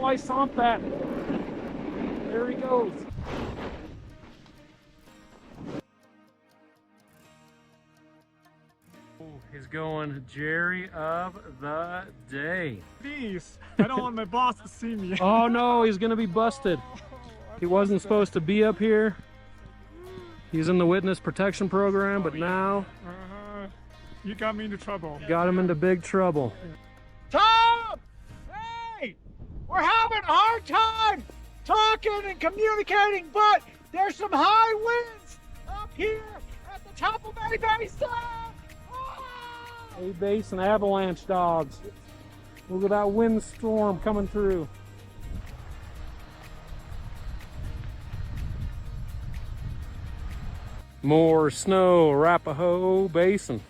I saw that. There he goes. He's going Jerry of the day. Please, I don't want my boss to see me. Oh no, he's gonna be busted. He wasn't supposed to be up here. He's in the witness protection program, but now You got me into trouble. got him into big trouble. Tom! Hey! We're having a hard time talking and communicating, but there's some high winds up here at the top of A Basin! A Basin avalanche dogs. Look at that windstorm coming through. More snow, Arapahoe Basin.